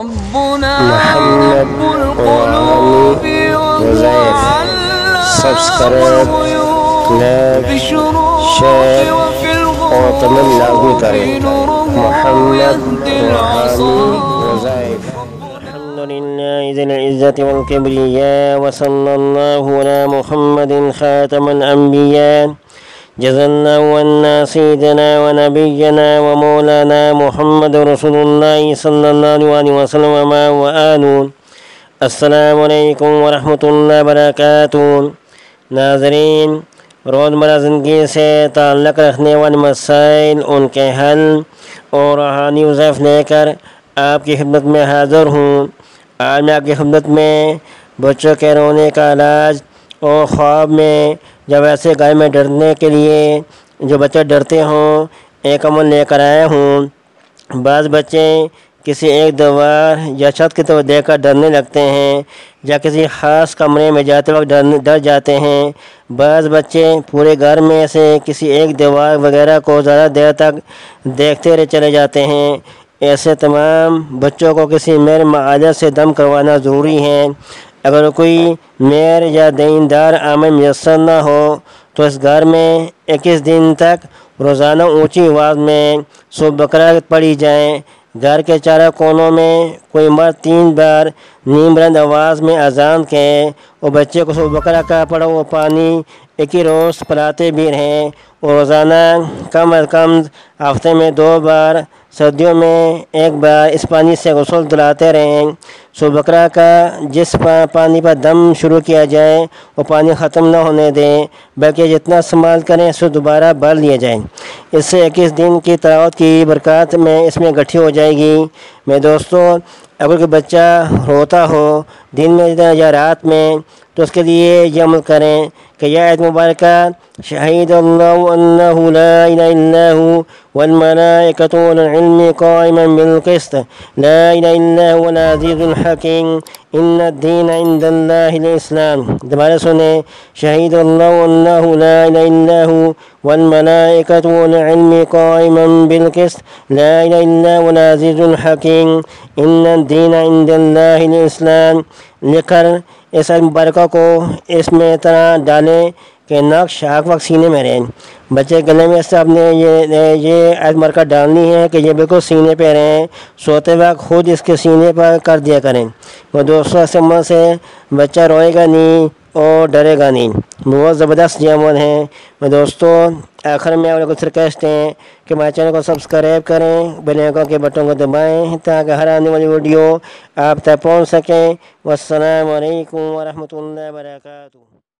محمد روحانی وظائف subscribe like share اور تمام لاگو کریں۔ محمد روحانی وظائف۔ الحمد للہ ذی العزت والکبریاء وصلی اللہ علی محمد خاتم الانبیاء جزا اللہ عنا سیدنا ونبینا ومولانا محمد رسول اللہ صلی اللہ علیہ وسلم وآلہ۔ السلام علیکم ورحمۃ اللہ وبرکاتہ۔ ناظرین، روزمرہ زندگی سے تعلق رکھنے والے مسائل، ان کے حل اور روحانی وظائف لے کر آپ کی خدمت میں حاضر ہوں۔ آج میں آپ کی خدمت میں بچوں کے رونے کا علاج اور خواب میں جب ایسے گھر میں ڈرنے کے لیے جو بچے ڈرتے ہوں ایک عمل لے کر آیا ہوں۔ بعض بچے کسی ایک دیوار یا چھت کی طرف دیکھ کر ڈرنے لگتے ہیں یا کسی خاص کمرے میں جاتے وقت ڈر جاتے ہیں۔ بعض بچے پورے گھر میں سے کسی ایک دیوار وغیرہ کو زیادہ دیر تک دیکھتے رہ چلے جاتے ہیں۔ ایسے تمام بچوں کو کسی مہر معالج سے دم کروانا ضروری ہے۔ اگر کوئی مہر یا دیندار عامل میسر نہ ہو تو اس گھر میں 21 دن تک روزانہ اونچی آواز میں سورۃ بقرہ پڑھی جائیں۔ گھر کے چاروں کونوں میں کوئی مرد 3 بار نیم بلند آواز میں اذان کہے اور بچے کو سورۃ بقرہ کا پڑھا ہوا پانی ایک ہی روز پلاتے بھی رہیں اور روزانہ کم از کم ہفتے میں 2 بار، سردیوں میں 1 بار اس پانی سے غسل دلاتے رہیں۔ سورۃ بقرہ کا جس پانی پر دم شروع کیا جائے وہ پانی ختم نہ ہونے دیں بلکہ جتنا استعمال کریں اس سے دوبارہ بھر لیا جائے۔ اس سے 21 دن کی تلاوت کی برکات میں اس میں گٹھی ہو جائے گی۔ میرے دوستو، اگر کوئی بچہ روتا ہو دن میں یا رات میں تو اس کے لیے یہ عمل کریں کہ یہ آیت مبارکہ شہید اللہ انہ لا الہ الا ہو والملائکۃ والعلم قائما بالقسط لا الہ الا هو العزیز الحکیم ان الدین عند اللہ الاسلام۔ دوبارہ سنیں، شہید اللہ انہ لا الہ الا ہو والملائکۃ والعلم قائما بالقسط لا الہ الا هو العزیز الحکیم ان الدین عند اللہ الاسلام لکھ کر اس آیت مبارکہ کو اس میں طرح ڈالیں کہ نقش حق وقت سینے میں رہیں۔ بچے گلے میں سے آپ نے یہ آیت مبارکہ ڈالنی ہے کہ یہ بالکل سینے پہ رہیں، سوتے وقت خود اس کے سینے پر کر دیا کریں۔ وہ دوستوں اس عمل سے بچہ روئے گا نہیں اور ڈرے گا نہیں۔ بہت زبردست یہ عمل ہے۔ میں دوستوں آخر میں آپ کو ریکویسٹ ہے کہ ہمارے چینل کو سبسکرائب کریں، بیل آئیکن کے بٹن کو دبائیں تاکہ ہر آنے والی ویڈیو آپ تک پہنچ سکیں۔ والسلام علیکم ورحمۃ اللہ وبرکاتہ۔